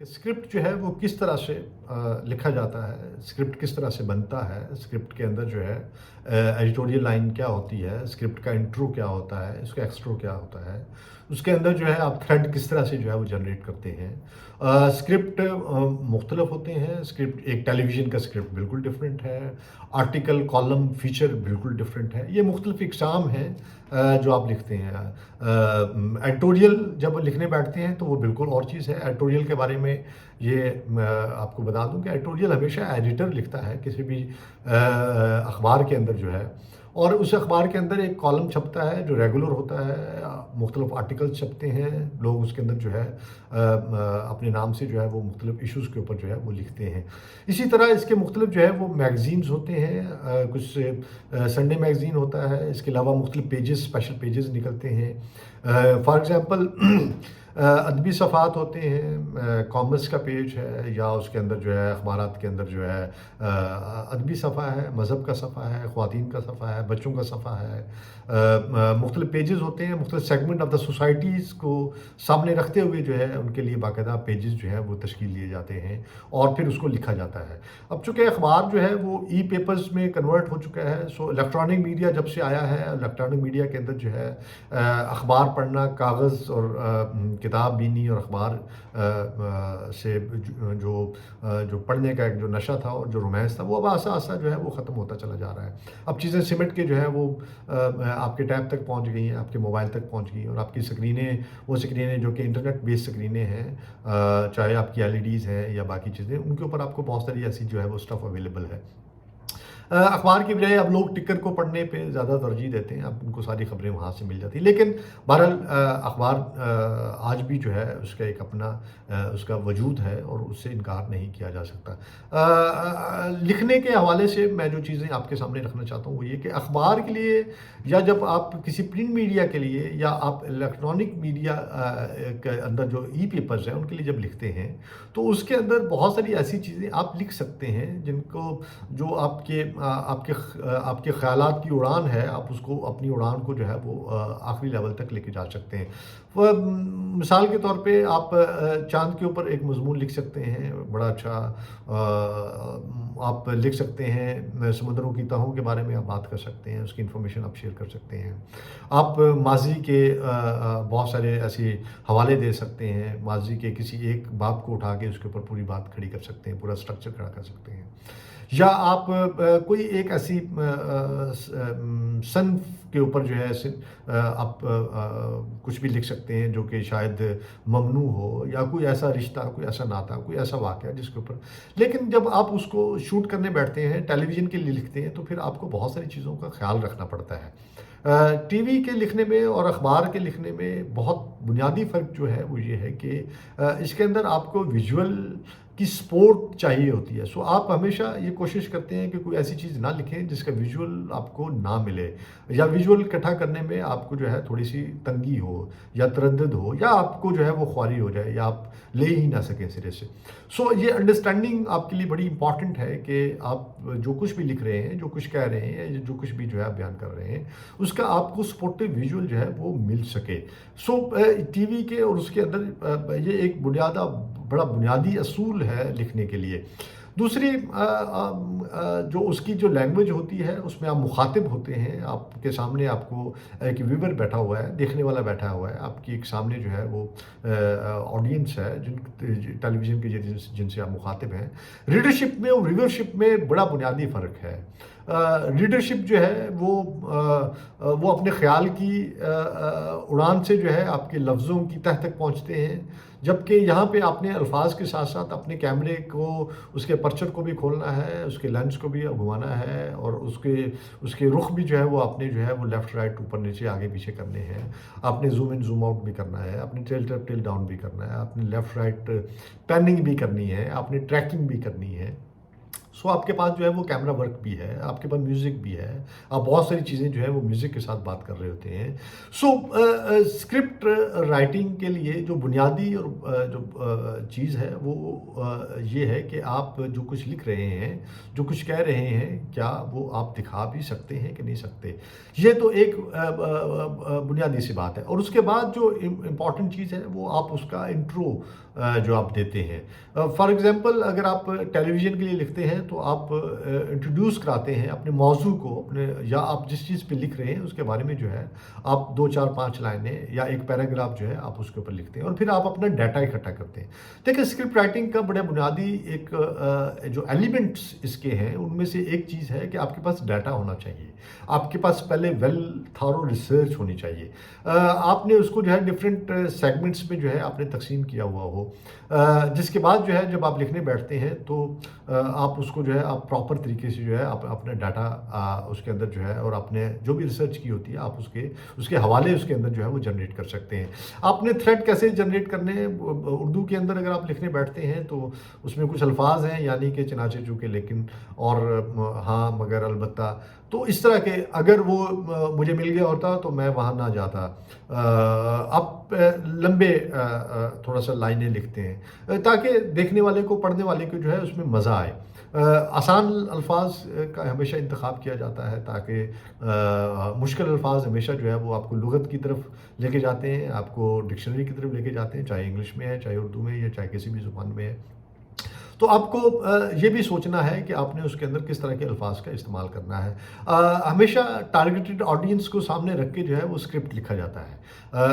کہ स्क्रिप्ट जो है वो किस तरह से लिखा जाता है, स्क्रिप्ट किस तरह से बनता है, स्क्रिप्ट के अंदर जो है एडिटोरियल लाइन क्या होती है, स्क्रिप्ट का इंट्रो क्या होता है, इसका एक्सट्रो क्या होता है, उसके अंदर जो है आप थ्रेड किस तरह से जो है वो जनरेट करते हैं। स्क्रिप्ट मुख्तलिफ होते हैं। स्क्रिप्ट एक टेलीविज़न का स्क्रिप्ट बिल्कुल डिफरेंट है, आर्टिकल कॉलम फीचर बिल्कुल डिफरेंट है। ये मुख्तलिफ इकसाम हैं जो आप लिखते हैं। एडिटोरियल जब लिखने बैठते हैं तो वो बिल्कुल और चीज़ है। एडिटोरियल के बारे में ये आपको बता दूं कि एडिटोरियल हमेशा एडिटर लिखता है किसी भी अखबार के अंदर जो है, और उस अखबार के अंदर एक कॉलम छपता है जो रेगुलर होता है। मुख्तलिफ आर्टिकल्स छपते हैं, लोग उसके अंदर जो है अपने नाम से जो है वो मुख्तलिफ इश्यूज़ के ऊपर जो है वो लिखते हैं। इसी तरह इसके मुख्तलिफ जो है वो मैगज़ीन्स होते हैं। कुछ संडे मैगज़ीन होता है, इसके अलावा मुख्तलिफ पेजेस, स्पेशल पेजेस निकलते हैं। फॉर एग्ज़ाम्पल अदबी सफ़ात होते हैं, कॉमर्स का पेज है, या उसके अंदर जो है अखबारात के अंदर जो है अदबी सफ़ा है, मज़हब का सफ़ा है, ख़वातीन का सफ़ा है, बच्चों का सफ़ा है। मुख्तलिफ पेजेस होते हैं, मुख्तलिफ सेगमेंट ऑफ द सोसाइटीज़ को सामने रखते हुए जो है उनके लिए बाकायदा पेजेस जो है वो तश्कील दिए जाते हैं और फिर उसको लिखा जाता है। अब चूँकि अखबार जो है वो ई पेपर्स में कन्वर्ट हो चुका है, सो इलेक्ट्रॉनिक मीडिया जब से आया है, इलेक्ट्रॉनिक मीडिया के अंदर जो है अखबार पढ़ना, कागज़ और किताब बीनी और अखबार से जो पढ़ने का एक जो नशा था और जो रोमांस था, वो अब आस्ता आस्ता जो है वो ख़त्म होता चला जा रहा है। अब चीज़ें सिमट के जो है वो आपके टैब तक पहुंच गई हैं, आपके मोबाइल तक पहुंच गई हैं, और आपकी स्क्रीनें, वो स्क्रीनें जो कि इंटरनेट बेस्ड स्क्रीनें हैं, चाहे आपकी एलईडीज़ हैं या बाकी चीज़ें, उनके ऊपर आपको बहुत सारी ऐसी जो है वो स्टफ़ अवेलेबल है। अखबार की बजाय अब लोग टिकर को पढ़ने पे ज़्यादा तरजीह देते हैं, अब उनको सारी ख़बरें वहाँ से मिल जाती हैं। लेकिन बहरहाल अखबार आज भी जो है उसका एक अपना उसका वजूद है और उससे इनकार नहीं किया जा सकता। लिखने के हवाले से मैं जो चीज़ें आपके सामने रखना चाहता हूँ वो ये कि अखबार के लिए, या जब आप किसी प्रिंट मीडिया के लिए, या आप इलेक्ट्रॉनिक मीडिया के अंदर जो ई पेपर्स हैं उनके लिए जब लिखते हैं, तो उसके अंदर बहुत सारी ऐसी चीज़ें आप लिख सकते हैं जिनको, जो आपके ख़यालात की उड़ान है, आप उसको, अपनी उड़ान को जो है वो आखिरी लेवल तक लेके जा सकते हैं। मिसाल के तौर पे आप चाँद के ऊपर एक मज़मून लिख सकते हैं, बड़ा अच्छा। आप लिख सकते हैं समुद्रों की तहों के बारे में आप बात कर सकते हैं, उसकी इन्फॉर्मेशन आप शेयर कर सकते हैं। आप माज़ी के बहुत सारे ऐसे हवाले दे सकते हैं, माज़ी के किसी एक बाब को उठा के उसके ऊपर पूरी बात खड़ी कर सकते हैं, पूरा स्ट्रक्चर खड़ा कर सकते हैं। या आप कोई एक ऐसी सन्फ़ के ऊपर जो है आप कुछ भी लिख सकते हैं जो कि शायद ममनू हो, या कोई ऐसा रिश्ता, कोई ऐसा नाता, कोई ऐसा वाक़या जिसके ऊपर। लेकिन जब आप उसको शूट करने बैठते हैं, टेलीविज़न के लिए लिखते हैं, तो फिर आपको बहुत सारी चीज़ों का ख़्याल रखना पड़ता है। टीवी के लिखने में और अखबार के लिखने में बहुत बुनियादी फ़र्क जो है वो ये है कि इसके अंदर आपको विजुअल की सपोर्ट चाहिए होती है। सो आप हमेशा ये कोशिश करते हैं कि कोई ऐसी चीज़ ना लिखें जिसका विजुअल आपको ना मिले, या विजुअल इकट्ठा करने में आपको जो है थोड़ी सी तंगी हो या तरद्दुद हो, या आपको जो है वो ख्वारी हो जाए, या आप ले ही ना सकें सिरे से। सो ये अंडरस्टैंडिंग आपके लिए बड़ी इंपॉर्टेंट है कि आप जो कुछ भी लिख रहे हैं, जो कुछ कह रहे हैं, या जो कुछ भी जो है बयान कर रहे हैं, उसका आपको सपोर्टिव विजुअल जो है वो मिल सके। सो टीवी के और उसके अंदर ये एक बड़ा बुनियादी असूल है लिखने के लिए। दूसरी जो उसकी जो लैंग्वेज होती है उसमें आप मुखातिब होते हैं, आपके सामने आपको एक व्यूअर बैठा हुआ है, देखने वाला बैठा हुआ है, आपकी एक सामने जो है वो ऑडियंस है टेलीविज़न के जिनसे आप मुखातिब हैं। रीडरशिप में और व्यूअरशिप में बड़ा बुनियादी फ़र्क है। रीडरशिप जो है वो अपने ख़्याल की उड़ान से जो है आपके लफ्ज़ों की तह तक पहुँचते हैं, जबकि यहाँ पे आपने अल्फाज के साथ साथ अपने कैमरे को, उसके पर्चर को भी खोलना है, उसके लेंस को भी घुमाना है, और उसके रुख भी जो है वो आपने जो है वो लेफ़्ट राइट ऊपर नीचे आगे पीछे करने हैं। आपने ज़ूम इन ज़ूम आउट भी करना है, आपने टिल्ट अप टिल्ट डाउन भी करना है, आपने लेफ़्ट राइट पैनिंग भी करनी है, आपने ट्रैकिंग भी करनी है। सो आपके पास जो है वो कैमरा वर्क भी है, आपके पास म्यूज़िक भी है, आप बहुत सारी चीज़ें जो है वो म्यूज़िक के साथ बात कर रहे होते हैं। सो स्क्रिप्ट राइटिंग के लिए जो बुनियादी और जो चीज़ है वो ये है कि आप जो कुछ लिख रहे हैं, जो कुछ कह रहे हैं, क्या वो आप दिखा भी सकते हैं कि नहीं सकते। ये तो एक बुनियादी सी बात है। और उसके बाद जो इम्पॉर्टेंट चीज़ है वो आप उसका इंट्रो जो आप देते हैं। फॉर एग्ज़ाम्पल अगर आप टेलीविज़न के लिए लिखते हैं तो आप इंट्रोड्यूस कराते हैं अपने मौजू को, अपने या आप जिस चीज़ पे लिख रहे हैं उसके बारे में जो है आप 2, 4, 5 लाइनें या एक पैराग्राफ जो है आप उसके ऊपर लिखते हैं और फिर आप अपना डाटा इकट्ठा करते हैं। देखिए स्क्रिप्ट राइटिंग का बड़ा बुनियादी एक जो एलिमेंट्स इसके हैं उनमें से एक चीज़ है कि आपके पास डाटा होना चाहिए। आपके पास पहले वेल थॉरो रिसर्च होनी चाहिए। आपने उसको जो है डिफरेंट सेगमेंट्स में जो है आपने तकसीम किया हुआ हो, जिसके बाद जो है जब आप लिखने बैठते हैं तो आप उसको जो है आप प्रॉपर तरीके से जो है आप अपना डाटा उसके अंदर जो है और आपने जो भी रिसर्च की होती है आप उसके हवाले उसके अंदर जो है वो जनरेट कर सकते हैं। आपने थ्रेड कैसे जनरेट करने हैं, उर्दू के अंदर अगर आप लिखने बैठते हैं तो उसमें कुछ अल्फाज हैं यानी कि चनाचे चूके लेकिन और हाँ मगर अलबत्ता, तो इस तरह के अगर वो मुझे मिल गया होता तो मैं वहाँ ना जाता। आप लंबे थोड़ा सा लाइनें लिखते हैं ताकि देखने वाले को, पढ़ने वाले को जो है उसमें मज़ा आए। आसान अल्फाज का हमेशा इंतखाब किया जाता है ताकि मुश्किल अल्फाज हमेशा जो है वो आपको लुगत की तरफ लेके जाते हैं, आपको डिक्शनरी की तरफ लेके जाते हैं, चाहे इंग्लिश में है, चाहे उर्दू में या चाहे किसी भी ज़ुबान में है। तो आपको ये भी सोचना है कि आपने उसके अंदर किस तरह के अल्फाज का इस्तेमाल करना है। हमेशा टारगेटेड ऑडियंस को सामने रख के जो है वो स्क्रिप्ट लिखा जाता है।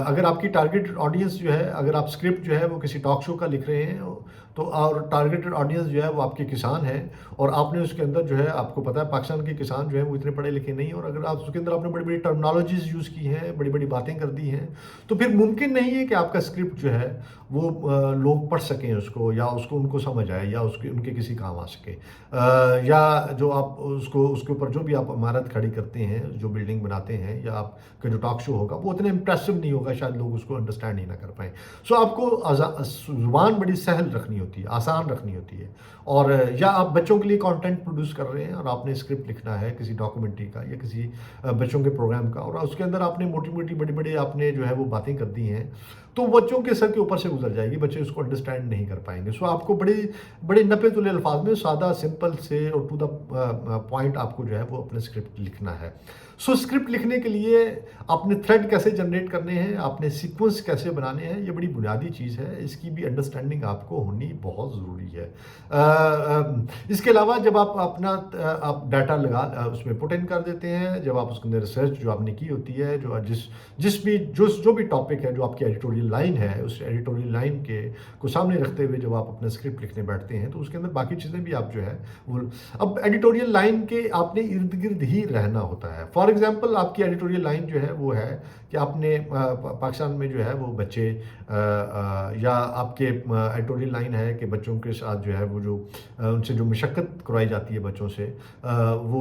अगर आपकी टारगेटेड ऑडियंस जो है, अगर आप स्क्रिप्ट जो है वो किसी टॉक शो का लिख रहे हैं तो और टारगेटेड ऑडियंस जो है वो आपके किसान हैं और आपने उसके अंदर जो है, आपको पता है पाकिस्तान के किसान जो है वो इतने पढ़े लिखे नहीं हैं और अगर आप उसके अंदर आपने बड़ी बड़ी टर्मिनोलॉजीज़ यूज़ की हैं, बड़ी बड़ी बातें कर दी हैं, तो फिर मुमकिन नहीं है कि आपका स्क्रिप्ट जो है वो लोग पढ़ सकें उसको या उसको उनको समझ आए या उसके उनके किसी काम आ सके। या जो आप उसके ऊपर जो भी आप इमारत खड़ी करते हैं, जो बिल्डिंग बनाते हैं या आपका जो टॉक शो होगा वो उतना इम्प्रेसिव नहीं होगा, शायद लोग उसको अंडरस्टैंड ही ना कर पाएँ। सो आपको ज़ुबान बड़ी सहल रखनी होती है, आसान रखनी होती है। और या आप बच्चों के लिए कंटेंट प्रोड्यूस कर रहे हैं और आपने स्क्रिप्ट लिखना है किसी डॉक्यूमेंट्री का या किसी बच्चों के प्रोग्राम का और उसके अंदर आपने मोटी-मोटी, बड़ी-बड़ी आपने जो है वो बातें कर दी हैं, तो बच्चों के सर के ऊपर से गुज़र जाएगी, बच्चे उसको अंडरस्टैंड नहीं कर पाएँगे। सो आपको बड़े नपे-तुले अल्फाज में सादा, सिंपल से और टू द पॉइंट आपको जो है वो अपने स्क्रिप्ट लिखना है। सो स्क्रिप्ट लिखने के लिए आपने थ्रेड कैसे जनरेट करने हैं, आपने सीक्वेंस कैसे बनाने हैं, ये बड़ी बुनियादी चीज़ है। इसकी भी अंडरस्टैंडिंग आपको होनी बहुत ज़रूरी है। इसके अलावा जब आप अपना आप डाटा उसमें पुट इन कर देते हैं, जब आप उसके अंदर रिसर्च जो आपने की होती है, जो भी टॉपिक है, जो आपकी एडिटोरियल लाइन है, उस एडिटोरियल लाइन के को सामने रखते हुए जब आप अपना स्क्रिप्ट लिखने बैठते हैं तो उसके अंदर बाकी चीज़ें भी आप जो है वो, अब एडिटोरियल लाइन के आपने इर्द गिर्द ही रहना होता है। फॉर एग्जाम्पल आपकी एडिटोरियल लाइन जो है वो है कि आपने पाकिस्तान में जो है वो बच्चे या आपके एडिटोरियल लाइन है कि बच्चों के साथ जो है वो जो उनसे जो मशक्क़त करवाई जाती है बच्चों से वो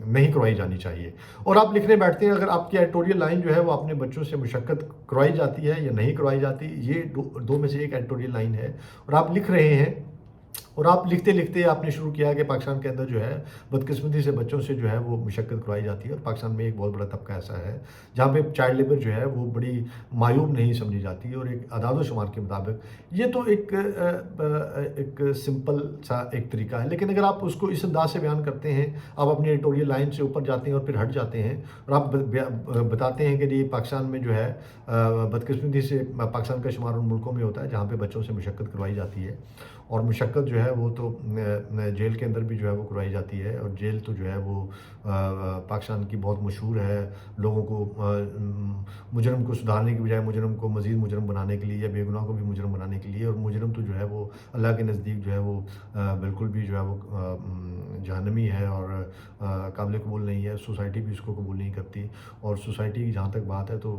नहीं करवाई जानी चाहिए। और आप लिखने बैठते हैं, अगर आपकी एडिटोरियल लाइन जो है वो अपने बच्चों से मशक्क़त करवाई जाती है या नहीं करवाई जाती, ये दो में से एक एडिटोरियल लाइन है और आप लिख रहे हैं और आप लिखते लिखते आपने शुरू किया कि पाकिस्तान के अंदर जो है बदकिस्मती से बच्चों से जो है वो मुशक्क़त करवाई जाती है और पाकिस्तान में एक बहुत बड़ा तबका ऐसा है जहाँ पे चाइल्ड लेबर जो है वो बड़ी मायूब नहीं समझी जाती है। और एक आदाद-ओ-शुमार के मुताबिक ये तो एक सिंपल सा एक तरीका है, लेकिन अगर आप उसको इस अंदाज से बयान करते हैं, आप अपनी एडिटोरियल लाइन से ऊपर जाते हैं और फिर हट जाते हैं और आप बताते हैं कि जी पाकिस्तान में जो है बदकिस्मती से पाकिस्तान का शुमार उन मुल्कों में होता है जहाँ पे बच्चों से मुशक्क़त करवाई जाती है और मुशक्क़त जो है वो तो जेल के अंदर भी जो है वो करवाई जाती है और जेल तो जो है वो पाकिस्तान की बहुत मशहूर है लोगों को मुजरम को सुधारने की बजाय मुजरम को मज़ीद मुजरम बनाने के लिए या बेगुनाह को भी मुजरम बनाने के लिए। और मुजरम तो जो है वो अल्लाह के नज़दीक जो है वो बिल्कुल भी जो है वो जहन्नमी है और काबिल कबूल नहीं है, सोसाइटी भी उसको कबूल नहीं करती। और सोसाइटी की जहाँ तक बात है तो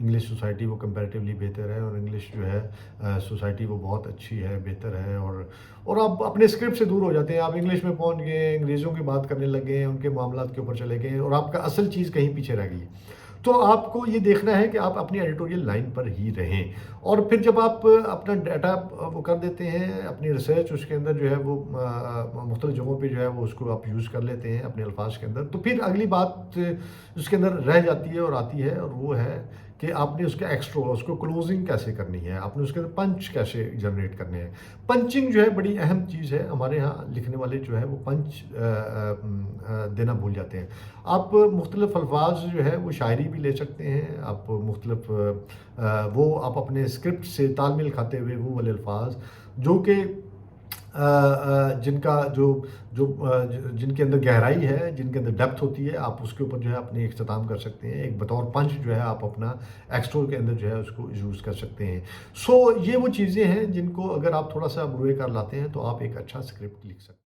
इंग्लिश सोसाइटी वो कंपैरेटिवली बेहतर है और इंग्लिश जो है सोसाइटी वो बहुत अच्छी है, बेहतर है। और आप अपने स्क्रिप्ट से दूर हो जाते हैं, आप इंग्लिश में पहुंच गए, अंग्रेज़ों की बात करने लगे, उनके मामलात के ऊपर चले गए और आपका असल चीज़ कहीं पीछे रह गई। تو آپ کو یہ دیکھنا ہے کہ آپ اپنی ایڈیٹوریل لائن پر ہی رہیں، اور پھر جب آپ اپنا ڈیٹا وہ کر دیتے ہیں، اپنی ریسرچ اس کے اندر جو ہے وہ مختلف جگہوں پہ جو ہے وہ اس کو آپ یوز کر لیتے ہیں اپنے الفاظ کے اندر، تو پھر اگلی بات اس کے اندر رہ جاتی ہے اور آتی ہے، اور وہ ہے کہ آپ نے اس کا ایکسٹرو، اس کو کلوزنگ کیسے کرنی ہے، آپ نے اس کے اندر پنچ کیسے جنریٹ کرنے ہیں۔ پنچنگ جو ہے بڑی اہم چیز ہے، ہمارے ہاں لکھنے والے جو ہے وہ پنچ دینا بھول جاتے ہیں۔ آپ مختلف الفاظ جو ہے وہ شاعری بھی لے سکتے ہیں، آپ مختلف وہ آپ اپنے اسکرپٹ سے تال میل کھاتے ہوئے وہ والے الفاظ جو کہ جن کا جن کے اندر گہرائی ہے، جن کے اندر ڈیپتھ ہوتی ہے، آپ اس کے اوپر جو ہے اپنے اختتام کر سکتے ہیں، ایک بطور پنچ جو ہے آپ اپنا ایکسٹور کے اندر جو ہے اس کو یوز کر سکتے ہیں۔ سو یہ وہ چیزیں ہیں جن کو اگر آپ تھوڑا سا بروئے کر لاتے ہیں تو آپ ایک اچھا اسکرپٹ لکھ سکتے ہیں۔